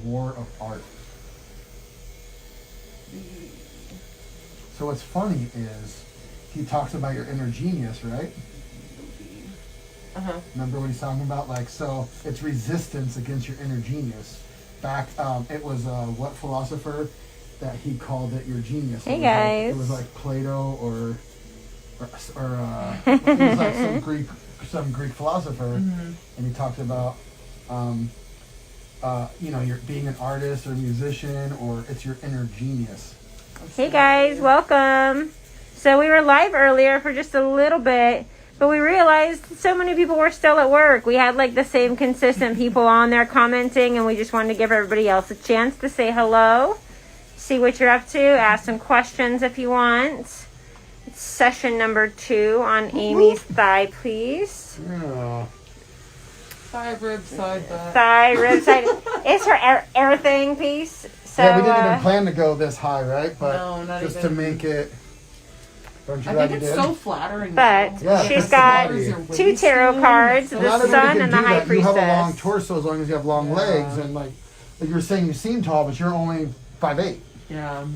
war of art. So what's funny is he talks about your inner genius, right? Remember what he's talking about? Like, so it's resistance against your inner genius. Back, it was what philosopher that he called it your genius? Hey guys. It was like Plato or it was like some Greek philosopher, and he talked about you're being an artist or a musician, or it's your inner genius. Hey guys, welcome. So we were live earlier for just a little bit, but we realized so many people were still at work. We had like the same consistent people on there commenting, and we just wanted to give everybody else a chance to say hello, see what you're up to, ask some questions if you want. It's session number 2 on Amy's thigh, please. Yeah. Thigh, rib, side, back. Thigh, rib, side. It's her everything piece. So, yeah, we didn't even plan to go this high, right? But no, not just even. to make it. Don't you I glad think you it's did? so flattering. But Yeah, she's it's got the body. 2 tarot cards, A the lot of sun women and can the do high that. You have a long priestess. torso as long as you have long legs, and like you were saying, you seem tall, but you're only 5'8". Yeah.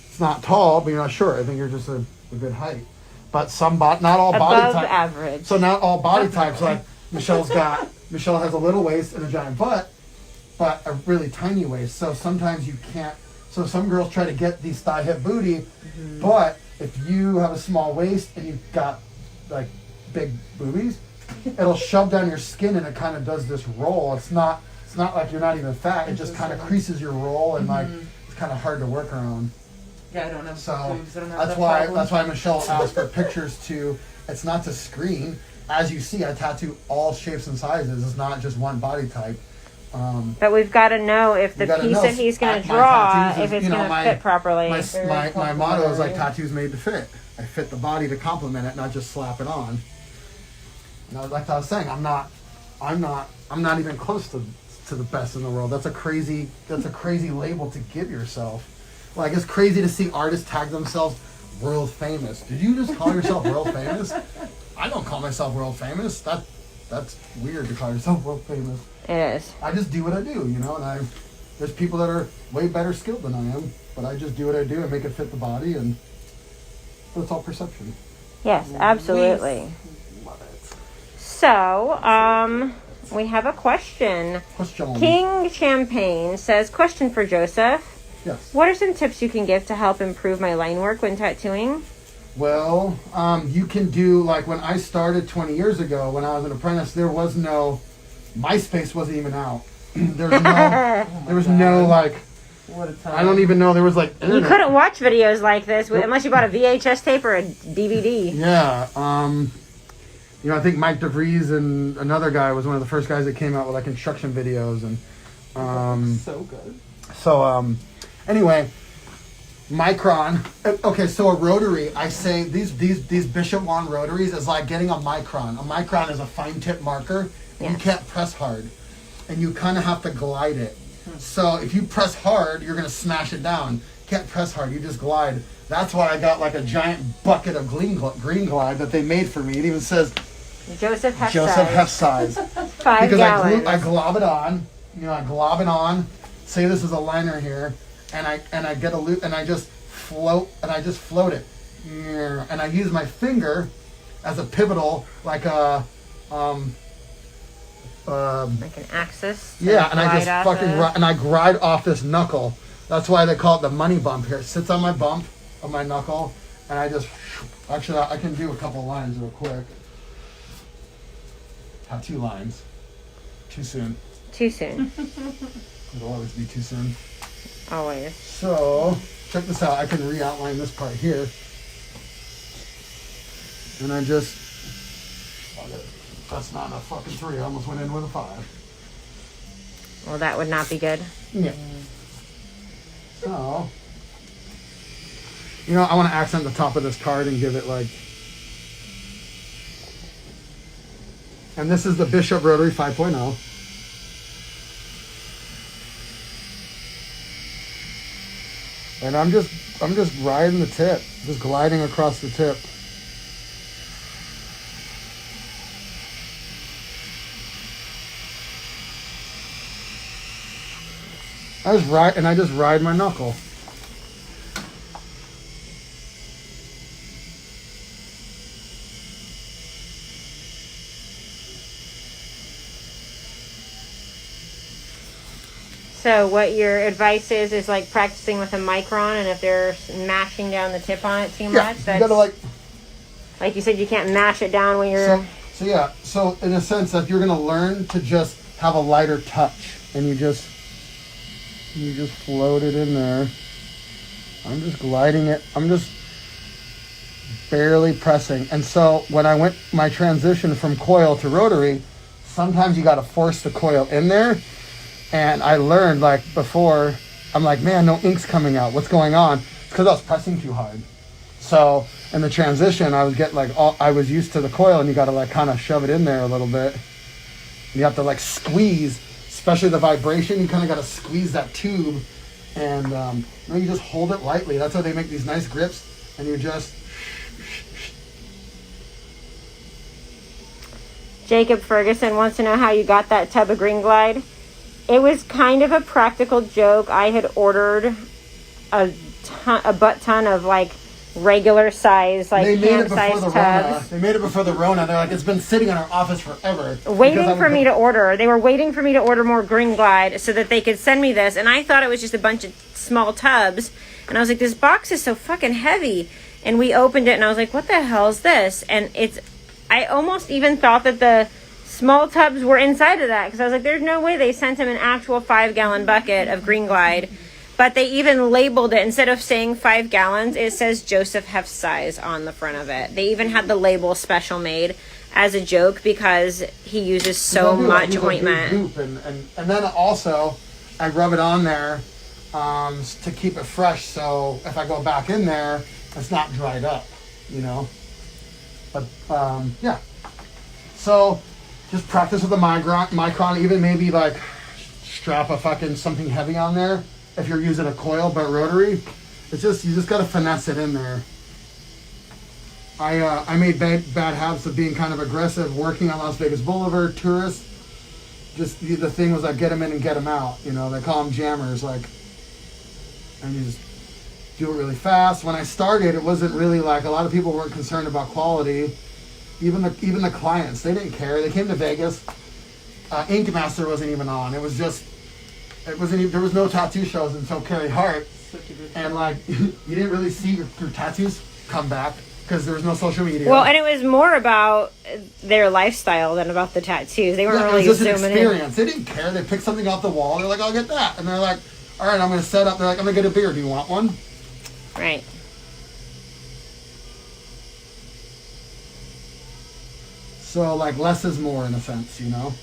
It's not tall, but you're not short. I think you're just a good height. But not all body Above types. average. So not all body types. Like Michelle has a little waist and a giant butt, but a really tiny waist. So sometimes you can't. So some girls try to get these thigh hip booty, but if you have a small waist and you've got like big boobies, it'll shove down your skin and it kind of does this roll. It's not like you're not even fat. It just kind of creases your roll and like it's kind of hard to work around. Yeah, I don't have So boobs. I don't have that's why Michelle asked for pictures too. It's not to screen. As you see, I tattoo all shapes and sizes. It's not just one body type. But we've got to know if the piece that he's going to draw, if it's going to fit properly. My motto is like tattoos made to fit. I fit the body to complement it, not just slap it on. And like I was saying, I'm not even close to the best in the world. That's a crazy label to give yourself. Like, it's crazy to see artists tag themselves world famous. Did you just call yourself world famous? I don't call myself world famous. That's weird to call yourself world famous. It is. I just do what I do, and there's people that are way better skilled than I am, but I just do what I do and make it fit the body, but it's all perception. Yes, absolutely. Love it. So, we have a question. King Champagne says, question for Joseph. Yes. What are some tips you can give to help improve my line work when tattooing? Well, you can do, like when I started 20 years ago, when I was an apprentice, there was no, MySpace wasn't even out. There was no like, What a time. I don't even know, there was like internet. You couldn't watch videos like this unless you bought a VHS tape or a DVD. Yeah. I think Mike DeVries and another guy was one of the first guys that came out with like instruction videos, and so good. So anyway, micron. Okay, so a rotary. I say these Bishop Wand rotaries is like getting a micron. A micron is a fine tip marker. Yes. You can't press hard, and you kind of have to glide it. So if you press hard, you're gonna smash it down. You can't press hard. You just glide. That's why I got like a giant bucket of green glide that they made for me. It even says Joseph Haefs Joseph Haefs size. 5 Because gallons. I glob it on. I glob it on. Say this is a liner here, and I get a loop, and I just float it, and I use my finger as a pivotal, like a like an axis. yeah, and I just fucking I glide off this knuckle. That's why they call it the money bump here. It sits on my bump of my knuckle, and I just actually I can do a couple lines real quick. Tattoo lines. Too soon. Too soon. It'll always be too soon. Always. So, check this out. I can re-outline this part here. And I just... That's not a fucking 3. I almost went in with a 5. Well, that would not be good. Yeah. So... I want to accent the top of this card and give it like... And this is the Bishop Rotary 5.0. And I'm just riding the tip, just gliding across the tip. I just ride my knuckle. So what your advice is like practicing with a micron, and if they're mashing down the tip on it too much, You that's gotta like you said, you can't mash it down when you're. So in a sense that you're gonna learn to just have a lighter touch, and you just float it in there. I'm just gliding it. I'm just barely pressing. And so when I went my transition from coil to rotary, sometimes you gotta force the coil in there. And I learned, like, before, I'm like, man, no ink's coming out. What's going on? It's because I was pressing too hard. So in the transition, I was getting, like, I was used to the coil, and you got to, like, kind of shove it in there a little bit. You have to, like, squeeze, especially the vibration. You kind of got to squeeze that tube. And you just hold it lightly. That's how they make these nice grips. And you just... Jacob Ferguson wants to know how you got that tub of Green Glide. It was kind of a practical joke. I had ordered a butt ton of like regular size, like hand size tubs. They made it before the Rona. They're like, it's been sitting in our office forever. Waiting for me to order. They were waiting for me to order more Green Glide so that they could send me this. And I thought it was just a bunch of small tubs. And I was like, this box is so fucking heavy. And we opened it and I was like, what the hell is this? And I almost even thought that the small tubs were inside of that, because I was like, there's no way they sent him an actual 5-gallon bucket of Green Glide. But they even labeled it, instead of saying 5 gallons, it says Joseph Haefs size on the front of it. They even had the label special made as a joke because he uses so much ointment. And then also, I rub it on there to keep it fresh, so if I go back in there, it's not dried up, you know? But, yeah. So... just practice with the micron, even maybe like strap a fucking something heavy on there if you're using a coil, but rotary. It's just, you just gotta finesse it in there. I made bad habits of being kind of aggressive, working on Las Vegas Boulevard, tourists. Just, the thing was like, get them in and get them out. You know, they call them jammers, like, and you just do it really fast. When I started, it wasn't really like, a lot of people weren't concerned about quality. Even the clients, they didn't care. They came to Vegas. Ink Master wasn't even on. There was no tattoo shows until Carrie Hart. And like, you didn't really see your tattoos come back because there was no social media. Well, and it was more about their lifestyle than about the tattoos. They weren't really it was just zooming an experience. They didn't care. They picked something off the wall. They're like, I'll get that. And they're like, all right, I'm going to set up. They're like, I'm going to get a beer. Do you want one? Right. So, like, less is more in a sense, you know?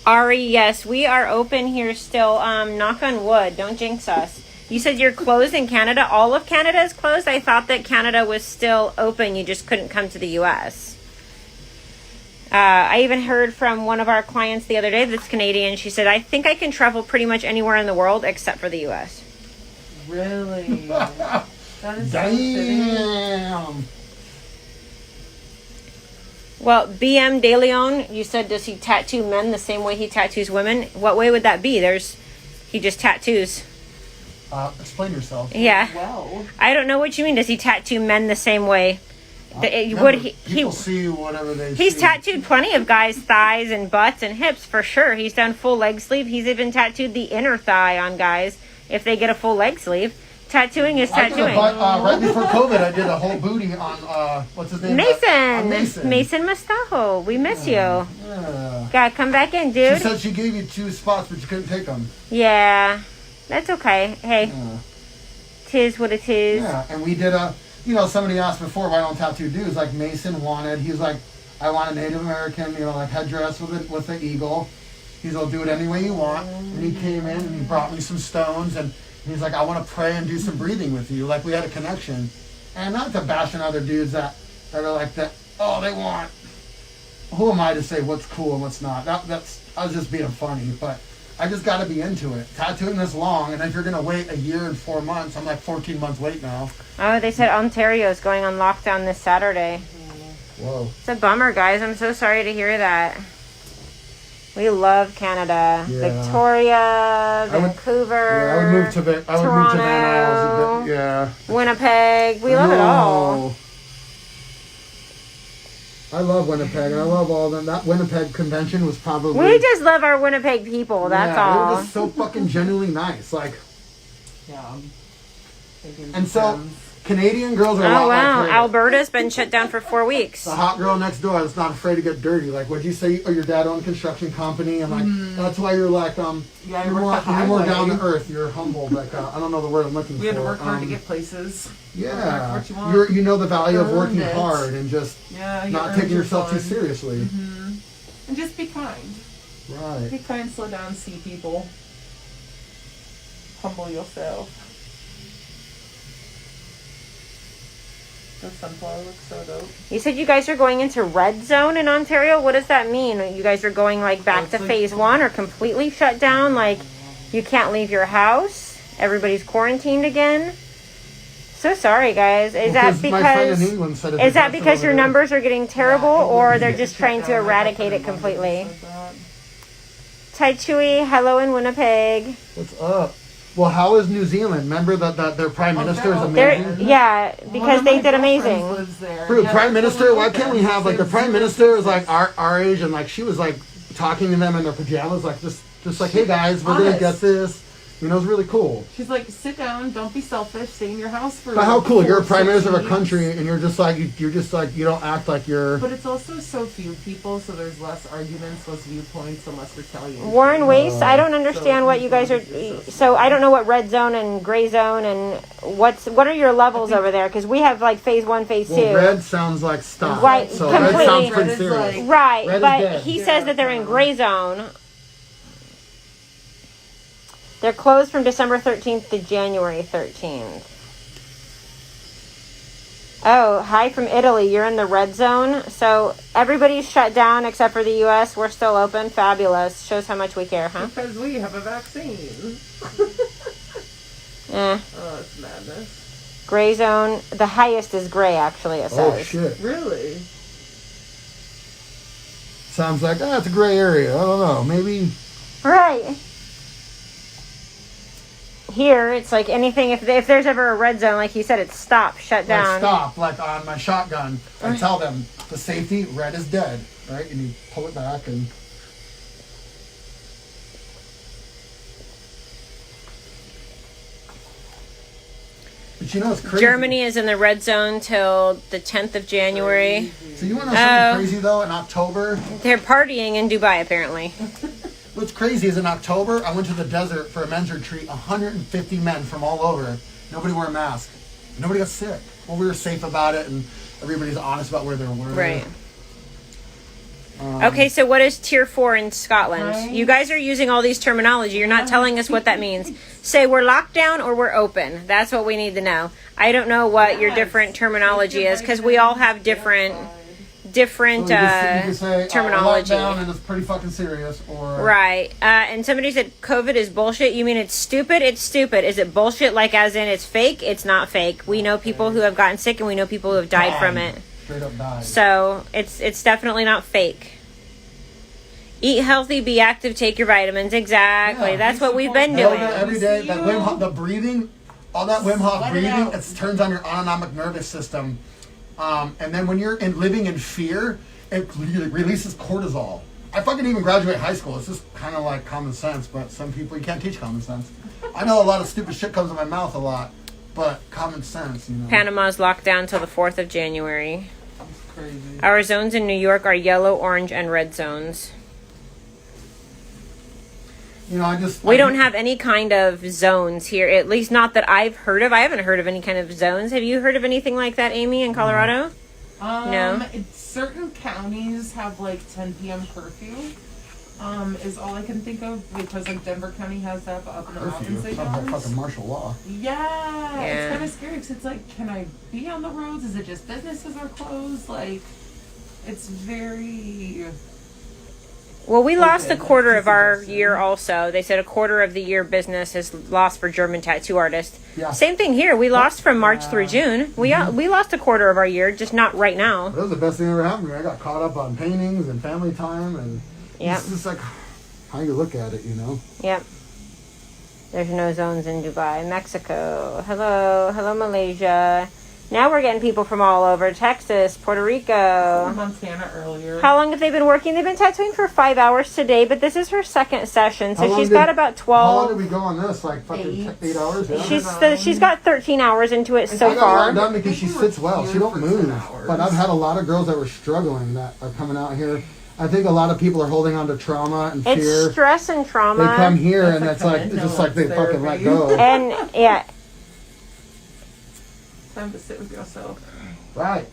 Ari, yes, we are open here still. Knock on wood. Don't jinx us. You said you're closed in Canada. All of Canada is closed? I thought that Canada was still open. You just couldn't come to the U.S. I even heard from one of our clients the other day that's Canadian. She said, I think I can travel pretty much anywhere in the world except for the U.S. Really? That is Damn. Well, BM De Leon, you said, does he tattoo men the same way he tattoos women? What way would that be? He just tattoos. Explain yourself. Yeah. Well. I don't know what you mean. Does he tattoo men the same way? People see whatever they see. He's tattooed plenty of guys' thighs and butts and hips for sure. He's done full leg sleeve. He's even tattooed the inner thigh on guys if they get a full leg sleeve. Tattooing is tattooing. Right before COVID, I did a whole booty on, what's his name? Mason Mustajo. We miss you. Yeah. Gotta come back in, dude. She said she gave you 2 spots, but you couldn't take them. Yeah. That's okay. Hey. Tis what it is. Yeah, and we did somebody asked before why don't tattoo dudes, like Mason wanted, he was like, I want a Native American, like headdress with the eagle. He's like, do it any way you want. And he came in and he brought me some stones and he's like, I want to pray and do some breathing with you. Like, we had a connection. And not to bash on other dudes that are like that, they want. Who am I to say what's cool and what's not? I was just being funny, but I just got to be into it. Tattooing this long, and if you're going to wait a year and 4 months, I'm like 14 months late now. Oh, they said Ontario's going on lockdown this Saturday. Whoa. It's a bummer, guys. I'm so sorry to hear that. We love Canada. Yeah. Victoria, Vancouver. I would move to Van Isles. Yeah. Winnipeg. We love it all. I love Winnipeg, and I love all of them. That Winnipeg convention was probably... We just love our Winnipeg people, that's all. It was so fucking genuinely nice. Like... Yeah. And so, Canadian girls are a Oh, lot wow. like Alberta's been shut down for 4 weeks. the hot girl next door that's not afraid to get dirty. Like, what'd you say? Oh, your dad owned a construction company, and like, that's why you're like, Yeah, you're more down to earth. You're humble. Like, I don't know the word I'm looking for. We had to work hard to get places. Yeah. What you want. You know the value of working Earned it. hard and just you not earned taking your yourself too fun. seriously. And just be kind. Right. Be kind, slow down, see people. Humble yourself. The sunflower looks so dope. You said you guys are going into red zone in Ontario. What does that mean? You guys are going like back It's to like phase 1 or completely shut down? Like you can't leave your house? Everybody's quarantined again? So sorry, guys. Is that my friend in because England said is that because your over there. numbers are getting terrible, or they're just Shut trying to down. eradicate it completely? Tai Chui, hello in Winnipeg. What's up? Well, how is New Zealand? Remember that their prime minister is amazing. Yeah, because they did amazing. Bro, prime minister, why can't we have like the prime minister is like our age, and like she was like talking to them in their pajamas, like just like, hey guys, we're gonna get this. You know, it's really cool. She's like, sit down, don't be selfish, stay in your house for. But how cool! You're a prime 4 minister of a weeks. country, and you're just like you don't act like you're. But it's also so few people, so there's less arguments, less viewpoints, and less retaliation. Warren Wace, I don't understand what you guys are. So I don't know what red zone and gray zone and what are your levels over there? Because we have like phase 1, phase 2. Well, red sounds like stop. Right, So completely. red sounds pretty Red is serious. like- Right, Red is but dead. he says that they're in gray zone. They're closed from December 13th to January 13th. Oh, hi from Italy. You're in the red zone. So everybody's shut down except for the U.S. We're still open. Fabulous. Shows how much we care, huh? Because we have a vaccine. Oh, it's madness. Gray zone. The highest is gray, actually, it says. Oh shit! Really? Sounds like it's a gray area. I don't know. Maybe. Right. Here, it's like anything, if there's ever a red zone, like you said, it's stop, shut down. Like stop, like on my shotgun. I tell them the safety, red is dead, right? And you pull it back and. But you know it's crazy. Germany is in the red zone till the 10th of January. So you want to know something crazy though? In October, They're partying in Dubai, apparently. what's crazy is in October, I went to the desert for a men's retreat. 150 men from all over. Nobody wore a mask. Nobody got sick. Well, we were safe about it, and everybody's honest about where they were. Right. Okay, so what is tier 4 in Scotland? Right. You guys are using all these terminology. You're not telling us what that means. Say we're locked down or we're open. That's what we need to know. I don't know what your different terminology is because we all have different So you can say, terminology. lockdown and it's pretty fucking serious, or Right. And somebody said COVID is bullshit. You mean it's stupid? It's stupid. Is it bullshit like as in it's fake? It's not fake. We know people who have gotten sick and we know people who have died from it. straight up died. So it's definitely not fake. Eat healthy, be active, take your vitamins. Exactly. Yeah. That's what we've been Yoga doing. every day. That Wim Hof, the breathing, all that Wim Hof Let it breathing, out. it turns on your autonomic nervous system. And then when you're living in fear, it releases cortisol. I fucking even graduated high school. It's just kind of like common sense, but some people, you can't teach common sense. I know a lot of stupid shit comes in my mouth a lot, but common sense, you know. Panama's locked down till the 4th of January. Crazy. Our zones in New York are yellow, orange, and red zones. You know, We don't have any kind of zones here, at least not that I've heard of. I haven't heard of any kind of zones. Have you heard of anything like that, Amy, in Colorado? No. Certain counties have like 10 p.m. curfew. Is all I can think of because like Denver County has that, but up in the curfew. mountains they Sounds like don't. fucking martial law. Yeah, Yeah. it's kind of scary because it's like, can I be on the roads? Is it just businesses are closed? Like, it's very. Well, we lost a Okay, quarter that's of our interesting. year also. They said a quarter of the year business is lost for German tattoo artists. Yeah. Same thing here. We lost from March through June. We lost a quarter of our year, just not right now. That was the best thing that ever happened to me. I got caught up on paintings and family time, and Yep. It's just like how you look at it, you know. Yep. There's no zones in Dubai. Mexico. Hello. Hello, Malaysia. Now we're getting people from all over. Texas, Puerto Rico. Montana earlier. How long have they been working? They've been tattooing for 5 hours today, but this is her second session. So she's got about 12. How long did we go on this? Like fucking 8 hours? Yeah. She's got 13 hours into it so I got far. it done because she sits well. She don't move. But I've had a lot of girls that were struggling that are coming out here. I think a lot of people are holding on to trauma and fear. It's stress and trauma. They come here and it's like it's just like they fucking let go. And yeah. Time to sit with yourself. Right.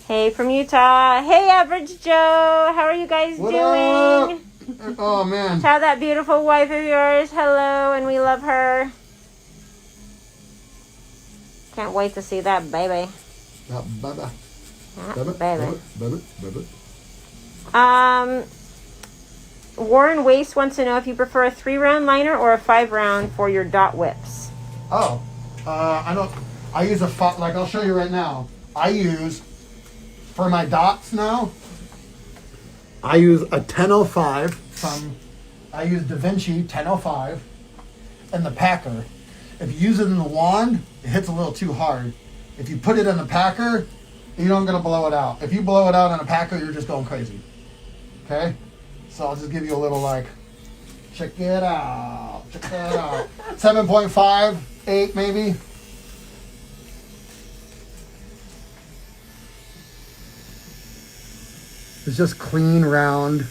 Hey from Utah. Hey Average Joe. How are you guys What doing? up? Oh man. Tell that beautiful wife of yours hello and we love her. Can't wait to see that baby. Bye-bye. Baby. Warren Waste wants to know if you prefer a 3-round liner or a 5-round for your dot whips. Oh, I don't. I use a like I'll show you right now. I use for my dots now. I use a 1005 from. I use Da Vinci 1005, and the packer. If you use it in the wand, it hits a little too hard. If you put it in the packer, you don't gonna blow it out. If you blow it out in a packer, you're just going crazy. Okay, so I'll just give you a little like. Check it out. Check it out. 7.5, 8 maybe. It's just clean, round.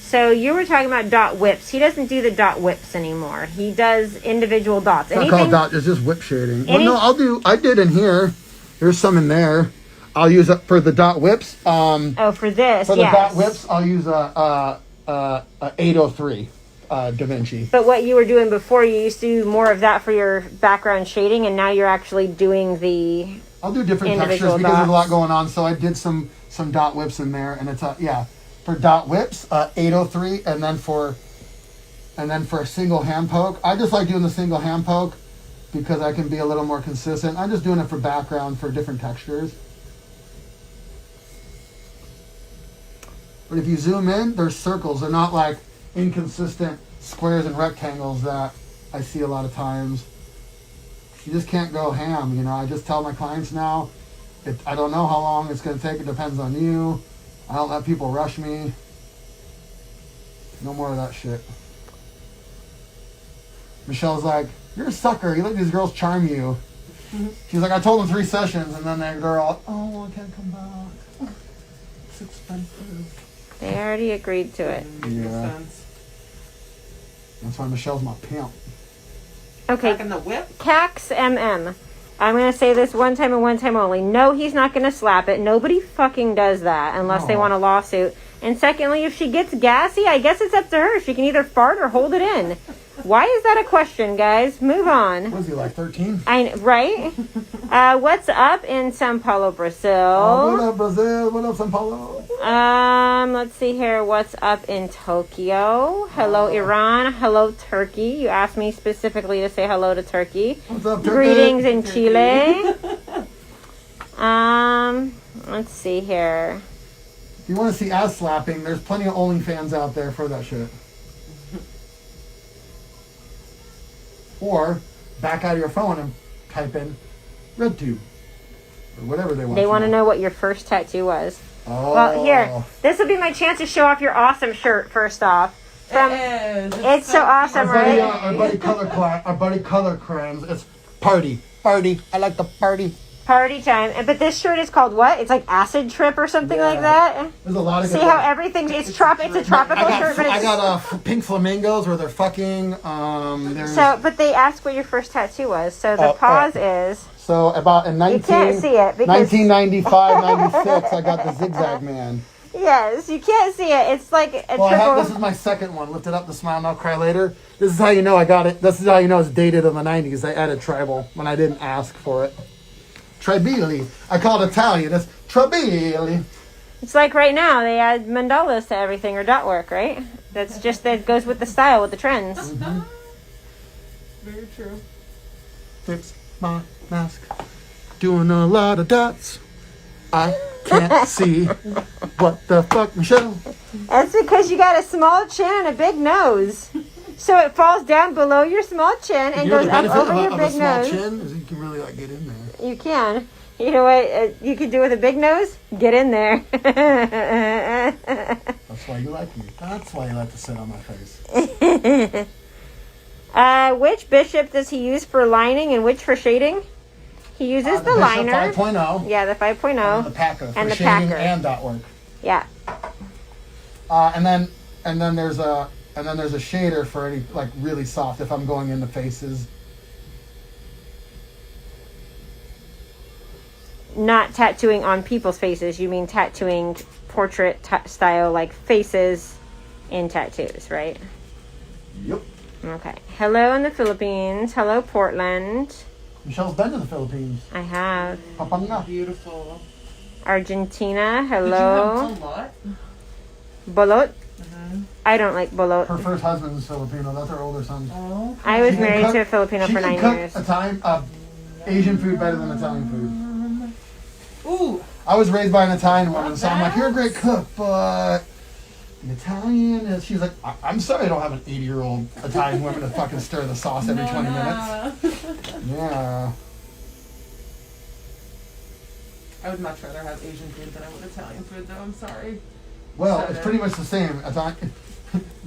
So you were talking about dot whips. He doesn't do the dot whips anymore. He does individual dots. It's not called dot. It's just whip shading. Well, no, I did in here. There's some in there. I'll use it for the dot whips. For this, for the dot whips, I'll use a 803 Da Vinci. But what you were doing before, you used to do more of that for your background shading, and now you're actually doing the. I'll do different textures because there's a lot going on. So I did some dot whips in there, and it's for dot whips 803, and then for a single hand poke. I just like doing the single hand poke because I can be a little more consistent. I'm just doing it for background for different textures. But if you zoom in, there's circles. They're not like inconsistent squares and rectangles that I see a lot of times. You just can't go ham, you know. I just tell my clients now, I don't know how long it's going to take. It depends on you. I don't let people rush me. No more of that shit. Michelle's like, you're a sucker. You let these girls charm you. Mm-hmm. She's like, I told them 3 sessions, and then they're all, oh, I can't come back. It's expensive. They already agreed to it. Yeah. That's why Michelle's my pimp. Okay. Back in the whip? Cax MM. I'm going to say this one time and one time only. No, he's not going to slap it. Nobody fucking does that unless they want a lawsuit. And secondly, if she gets gassy, I guess it's up to her. She can either fart or hold it in. Why is that a question, guys? Move on. What is he, like 13? Right? What's up in Sao Paulo, Brazil? Oh, what up, Brazil? What up, Sao Paulo? Let's see here. What's up in Tokyo? Hello, Iran. Hello, Turkey. You asked me specifically to say hello to Turkey. What's up, Turkey? Greetings in Chile. Let's see here. If you want to see ass slapping, there's plenty of OnlyFans out there for that shit. Or back out of your phone and type in RedTube or whatever they want. They want to know what your first tattoo was. Oh. Well, here, this will be my chance to show off your awesome shirt. First off, it's so awesome, right? Our buddy Color Crayons. It's party. I like the party. Party time. But this shirt is called what? It's like Acid Trip or something like that. There's a lot of. See how everything's it's a tropical shirt, but I got pink flamingos where they're fucking. But they ask what your first tattoo was. So the pause is. So about in you can't see it because 1995, 96, I got the Zigzag Man. Yes, you can't see it. It's like a triple. This is my second one. Lift it up, the smile, not cry later. This is how you know I got it. This is how you know it's dated in the 90s. I added tribal when I didn't ask for it. Tribili. I call it Italian. It's Tribili. It's like right now they add mandalas to everything or dot work, right? That's just that goes with the style, with the trends. Mm-hmm. Very true. Fix my mask. Doing a lot of dots. I can't see. What the fuck, Michelle? That's because you got a small chin and a big nose. So it falls down below your small chin and goes up over your big nose. Chin is you can really like get in there. You can. You know what you can do with a big nose? Get in there. That's why you like me. That's why you like to sit on my face. Which bishop does he use for lining and which for shading? He uses the liner. 5.0. Yeah, the 5.0. And the Packer for and the shading Packer. and dot work. Yeah. And then there's a shader for any like really soft if I'm going into faces. Not tattooing on people's faces. You mean tattooing portrait style, like faces in tattoos, right? Yep. Okay. Hello in the Philippines. Hello, Portland. Michelle's been to the Philippines. I have. Pampanga. Beautiful. Argentina. Did you Hello. have a lot? Bolot. I don't like bolot. Her first husband's Filipino. That's her older son. Oh. I was She can married cook- to a Filipino She for can 9 cook years. Asian food better than Italian food. Ooh. I was raised by an Italian woman, so I'm like, you're a great cook, but an Italian is. She's like, I'm sorry, I don't have an 80-year-old Italian woman to fucking stir the sauce every 20 minutes. Yeah. I would much rather have Asian food than I would Italian food, though. I'm sorry. Well, it's pretty much the same. Italian,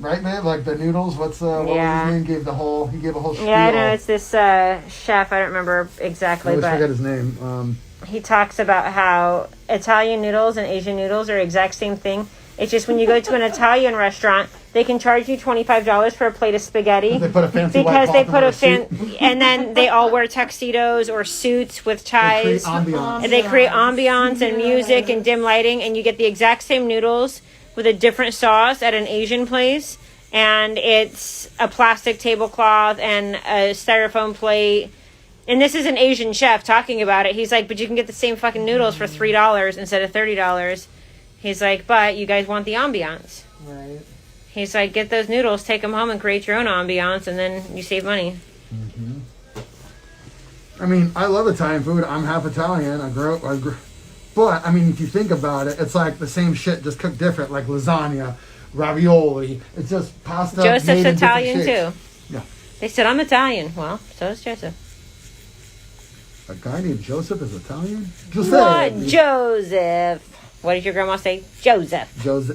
right, man? Like the noodles. What was Yeah. his name? He gave a whole spiel. Yeah, I know. It's this chef. I don't remember I exactly, always forget but his name. he talks about how Italian noodles and Asian noodles are exact same thing. It's just when you go to an Italian restaurant, they can charge you $25 for a plate of spaghetti They put a fancy because white they cloth put over a suit. and then they all wear tuxedos or suits with They create ties. ambiance. And they create ambiance and music and dim lighting, and you get the exact same noodles with a different sauce at an Asian place, and it's a plastic tablecloth and a styrofoam plate. And this is an Asian chef talking about it. He's like, but you can get the same fucking noodles for $3 instead of $30. He's like, but you guys want the ambiance. Right. He's like, get those noodles, take them home, and create your own ambiance, and then you save money. I mean, I love Italian food. I'm half Italian. But I mean, if you think about it, it's like the same shit, just cooked different, like lasagna, ravioli. It's just pasta. Joseph's made in different Italian shapes. too. Yeah. They said, I'm Italian. Well, so is Joseph. A guy named Joseph is Italian? Joseph. What? Joseph. What did your grandma say? Joseph.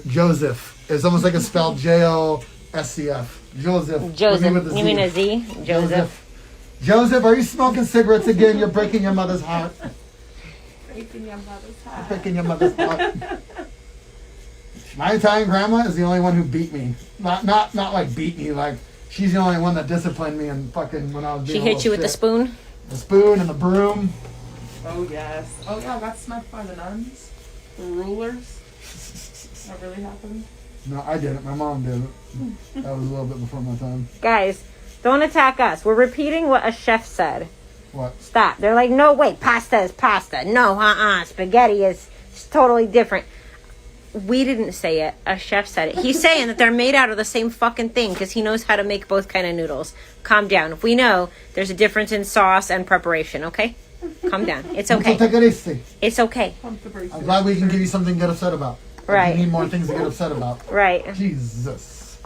Joseph. It's almost like it's spelled Joscf. Joseph. Joseph. With the You mean a Z? Joseph. Joseph, are you smoking cigarettes again? You're breaking your mother's heart. Breaking your mother's heart. Breaking your mother's heart. My Italian grandma is the only one who beat me. Not like beat me, like she's the only one that disciplined me and fucking when I was being She hit you with the spoon? The spoon and the broom. Oh, yes. Oh, yeah, I got smacked by the nuns. The rulers. That really happened. No, I didn't. My mom did it. That was a little bit before my time. Guys, don't attack us. We're repeating what a chef said. What? Stop. They're like, no, wait, pasta is pasta. No, spaghetti is totally different. We didn't say it. A chef said it. He's saying that they're made out of the same fucking thing because he knows how to make both kind of noodles. Calm down. If we know, there's a difference in sauce and preparation, okay? Calm down. It's okay. It's okay. I'm glad we can give you something to get upset about. Right. You need more things to get upset about. Right. Jesus.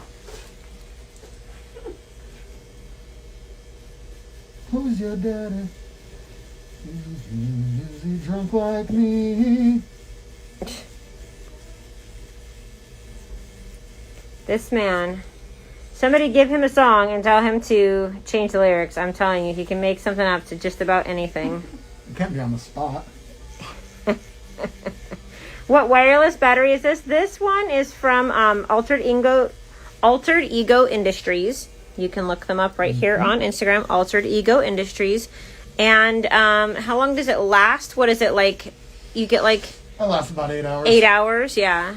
Who's your daddy? Is he drunk like me? This man. Somebody give him a song and tell him to change the lyrics. I'm telling you, he can make something up to just about anything. You can't be on the spot. What wireless battery is this? This one is from Altered Ego Industries. You can look them up right here on Instagram, Altered Ego Industries. And how long does it last? What is it like? You get like... It lasts about 8 hours. 8 hours, yeah.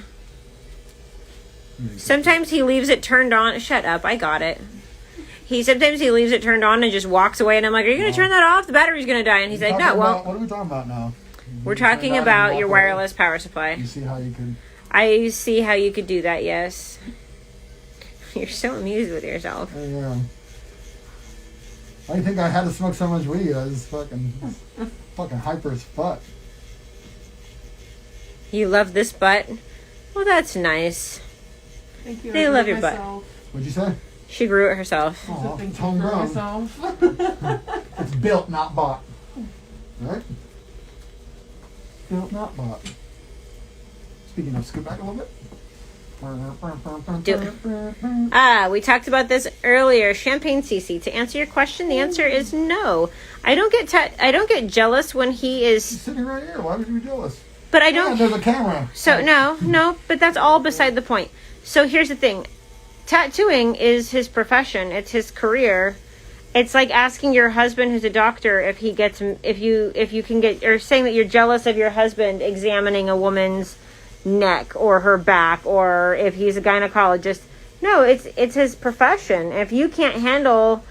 Sometimes he leaves it turned on. Shut up, I got it. Sometimes he leaves it turned on and just walks away, and I'm like, are you going to turn that off? The battery's going to die. And he's like, no, well... What are we talking about now? We're talking about your wireless power supply. You see how you can... I see how you could do that, yes. You're so amused with yourself. Yeah. I think I had to smoke so much weed. I was fucking hyper as fuck. You love this butt? Well, that's nice. Thank you. They I love grew your butt. myself. What'd you say? She grew it herself. So Aw, thank it's you for homegrown. myself. It's built, not bought. Right? Built, not bought. Speaking of, scoot back a little bit. We talked about this earlier. Champagne CC. To answer your question, the answer is no. I don't get jealous when he He's is, sitting right here. Why would you be jealous? but I Yeah, don't. there's a camera. So no, but that's all beside the point. So here's the thing. Tattooing is his profession. It's his career. It's like asking your husband who's a doctor if you can get, or saying that you're jealous of your husband examining a woman's neck or her back, or if he's a gynecologist. No, it's his profession. If you can't handle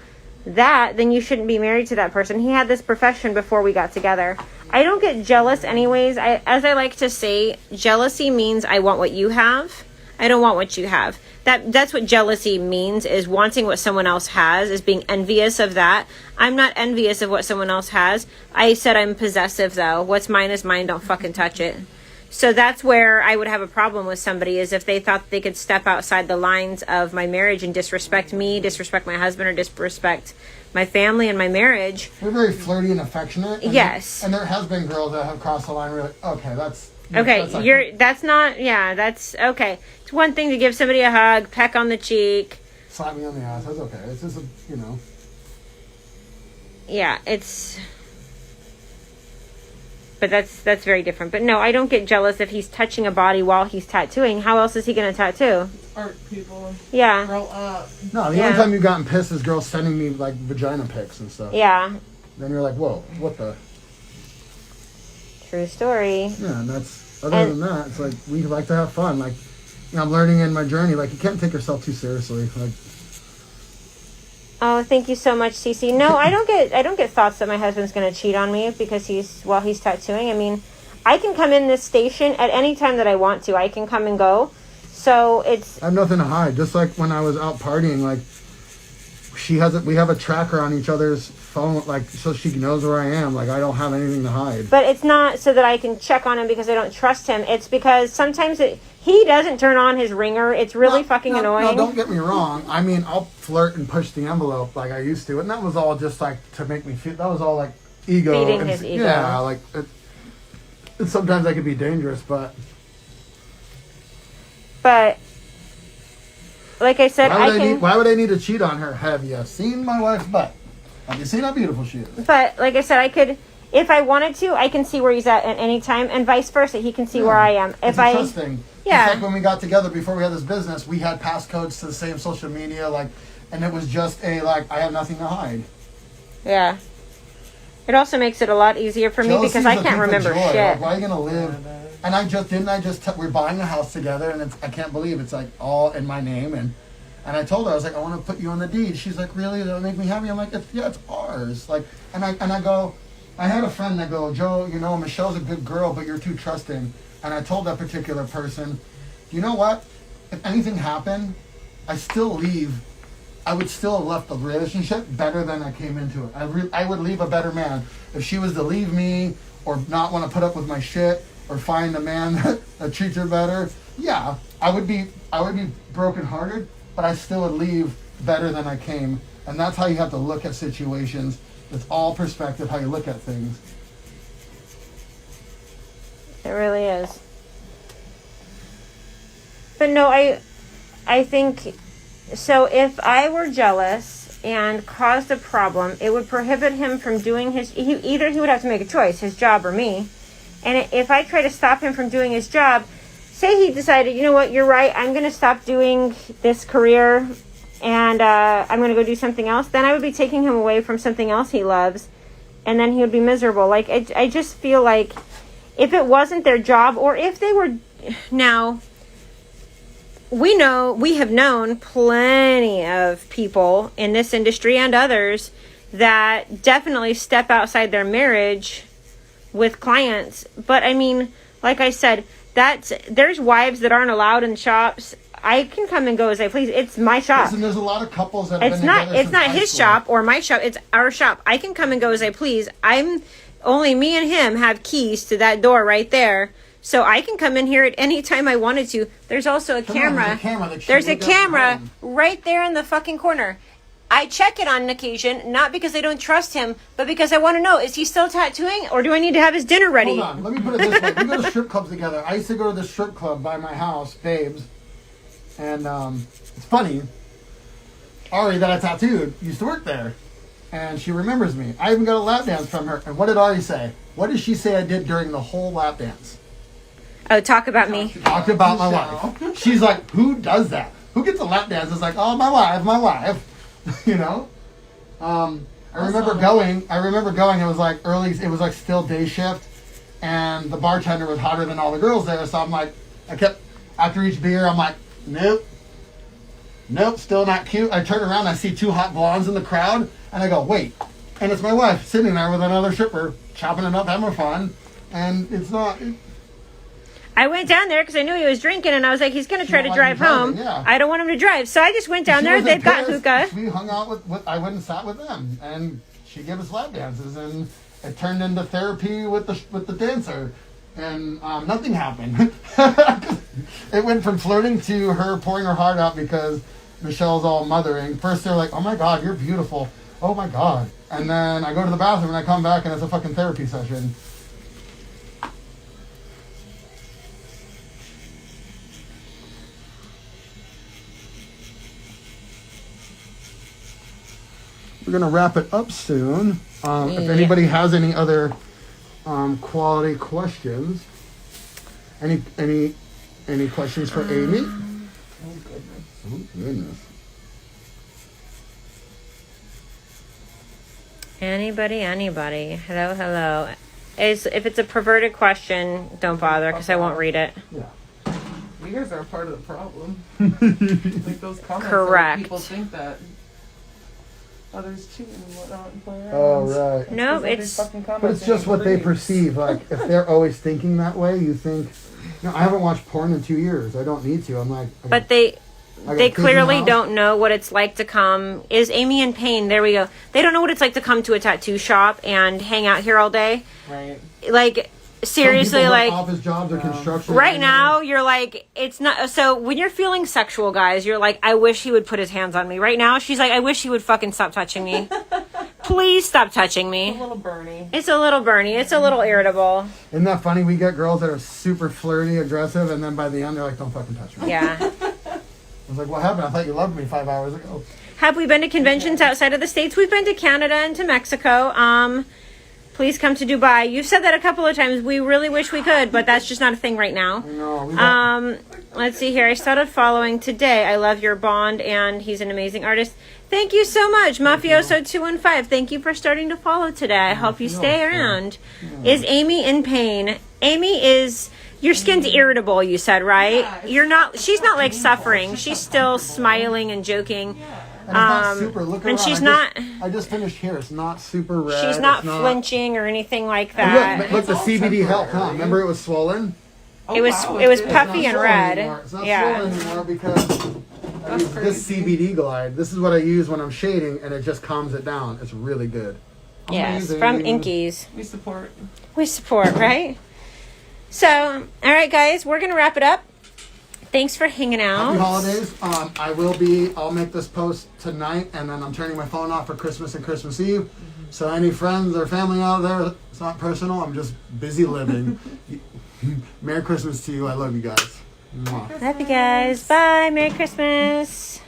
that, then you shouldn't be married to that person. He had this profession before we got together. I don't get jealous anyways. As I like to say, jealousy means I want what you have. I don't want what you have. That's what jealousy means, is wanting what someone else has, is being envious of that. I'm not envious of what someone else has. I said I'm possessive, though. What's mine is mine. Don't fucking touch it. So that's where I would have a problem with somebody, is if they thought they could step outside the lines of my marriage and disrespect me, disrespect my husband, or disrespect my family and my marriage. We're very flirty and affectionate. And Yes. And there has been girls that have crossed the line. We're like, okay, that's Okay, like, that's okay. It's one thing to give somebody a hug, peck on the cheek. slap me on the ass. That's okay. It's just Yeah, but that's very different. But no, I don't get jealous if he's touching a body while he's tattooing. How else is he going to tattoo? Art people. Yeah. Grow up. No, the only time you've gotten pissed is girls sending me like vagina pics and stuff. Yeah. Then you're like, whoa, what the? True story. Yeah, and that's other than that, it's like we like to have fun. Like, I'm learning in my journey. Like, you can't take yourself too seriously. Like, oh, thank you so much, Cece. No, I don't get thoughts that my husband's going to cheat on me because he's tattooing. I mean, I can come in this station at any time that I want to. I can come and go. So it's. I have nothing to hide. Just like when I was out partying, like we have a tracker on each other's phone, like so she knows where I am. Like I don't have anything to hide. But it's not so that I can check on him because I don't trust him. It's because sometimes he doesn't turn on his ringer. It's really fucking annoying. No, don't get me wrong. I mean, I'll flirt and push the envelope like I used to, and that was all just like to make me feel. That was all like ego. Feeding his ego. Yeah, like sometimes that could be dangerous, but. But like I said, why would I need to cheat on her? Have you seen my wife's butt? Have you seen how beautiful she is? But like I said, I could, if I wanted to, I can see where he's at any time, and vice versa. He can see where I am. It's a trust thing. Yeah. It's like when we got together before we had this business, we had passcodes to the same social media, like, and it was just I had nothing to hide. Yeah. It also makes it a lot easier for me because I can't remember shit. Like, why are you gonna live? And we're buying a house together, and I can't believe it's like all in my name, and I told her, I was like, I want to put you on the deed. She's like, really? That'll make me happy. I'm like, it's ours. Like, and I go, I had a friend that go, Joe, Michelle's a good girl, but you're too trusting. And I told that particular person, you know what? If anything happened, I would still have left the relationship better than I came into it. I would leave a better man. If she was to leave me or not want to put up with my shit or find a man that treats her better, yeah, I would be brokenhearted, but I still would leave better than I came. And that's how you have to look at situations. It's all perspective, how you look at things. It really is. But no, I think, so if I were jealous and caused a problem, it would prohibit him from doing either he would have to make a choice, his job or me. And if I try to stop him from doing his job, say he decided, you know what, you're right, I'm going to stop doing this career and I'm going to go do something else, then I would be taking him away from something else he loves, and then he would be miserable. Like, I just feel like if it wasn't their job, or if they were, now, we have known plenty of people in this industry and others that definitely step outside their marriage with clients. But I mean, like I said, there's wives that aren't allowed in shops. I can come and go as I please. It's my shop. Listen, there's a lot of couples that have it's been not together it's not since his high shop or my shop. It's our shop. I can come and go as I please. Only me and him have keys to that door right there. so I can come in here at any time I wanted to. There's also a camera. There's a camera right there in the fucking corner. I check it on occasion, not because I don't trust him, but because I want to know, is he still tattooing, or do I need to have his dinner ready? Hold on, let me put it this way. We go to strip clubs together. I used to go to this strip club by my house, Babes, and it's funny, Ari, that I tattooed, used to work there, and she remembers me. I even got a lap dance from her, and what did Ari say? What did she say I did during the whole lap dance? Oh, talk about me. Talked about my wife. She's like, who does that? Who gets a lap dance? It's like, oh, my wife. You know, I remember going. It was like early. It was like still day shift, and the bartender was hotter than all the girls there. So I'm like, I kept after each beer. I'm like, nope, still not cute. I turn around, I see two hot blondes in the crowd, and I go, wait, and it's my wife sitting there with another stripper, chopping it up, having fun, and it's not. I went down there because I knew he was drinking, and I was like, he's going to try to drive home. Yeah. I don't want him to drive. So I just went down there. They've got hookah. We hung out with I went and sat with them, and she gave us lap dances, and it turned into therapy with the dancer, and nothing happened. It went from flirting to her pouring her heart out because Michelle's all mothering. First they're like, oh my God, you're beautiful. Oh my God. And then I go to the bathroom, and I come back, and it's a fucking therapy session. We're gonna wrap it up soon. If anybody has any other quality questions, any questions for Amy? Oh goodness. Anybody. Hello. If it's a perverted question, don't bother because I won't read it. Yeah. You guys are a part of the problem. Like those comments. Correct. People think that others cheat and whatnot and play around. Oh right. No, But it's just what they perceive. Like if they're always thinking that way, you think. No, I haven't watched porn in 2 years. I don't need to. I'm like. But they clearly don't know what it's like to come. Is Amy in pain? There we go. They don't know what it's like to come to a tattoo shop and hang out here all day. Right. Like seriously, like office jobs or construction. right now, you're like, it's not. So when you're feeling sexual, guys, you're like, I wish he would put his hands on me. Right now, she's like, I wish he would fucking stop touching me. Please stop touching me. A little burny. It's a little burny. It's a little irritable. Isn't that funny? We get girls that are super flirty, aggressive, and then by the end they're like, don't fucking touch me. Yeah. I was like, what happened? I thought you loved me 5 hours ago. Have we been to conventions outside of the States? We've been to Canada and to Mexico. Please come to Dubai. You've said that a couple of times. We really wish we could, but that's just not a thing right now. No, we don't. Let's see here. I started following today. I love your bond, and he's an amazing artist. Thank you so much, Mafioso215. Thank you for starting to follow today. I hope you stay around. Yeah. Is Amy in pain? Amy is... Your skin's irritable, you said, right? Yeah, she's not like suffering. She's still smiling and joking. Yeah. And it's not super. Look around. And she's not. I just finished here. It's not super red. She's not flinching or anything like that. And look, the CBD helped, huh? Remember it was swollen? Oh, it was puffy and red. It's not swollen anymore because I use this CBD glide. This is what I use when I'm shading, and it just calms it down. It's really good. Yes, Amazing. from Inkies. We support, right? So, all right, guys, we're gonna wrap it up. Thanks for hanging out. Happy holidays. I'll make this post tonight, and then I'm turning my phone off for Christmas and Christmas Eve. Mm-hmm. So any friends or family out there, it's not personal. I'm just busy living. Merry Christmas to you. I love you guys. Mwah. Love you guys. Bye. Merry Christmas.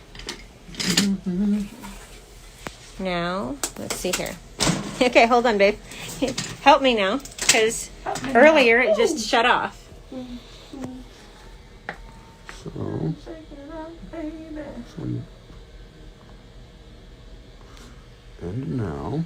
Now, let's see here. Okay, hold on, babe. Help me now, because earlier it just shut off. So, and now.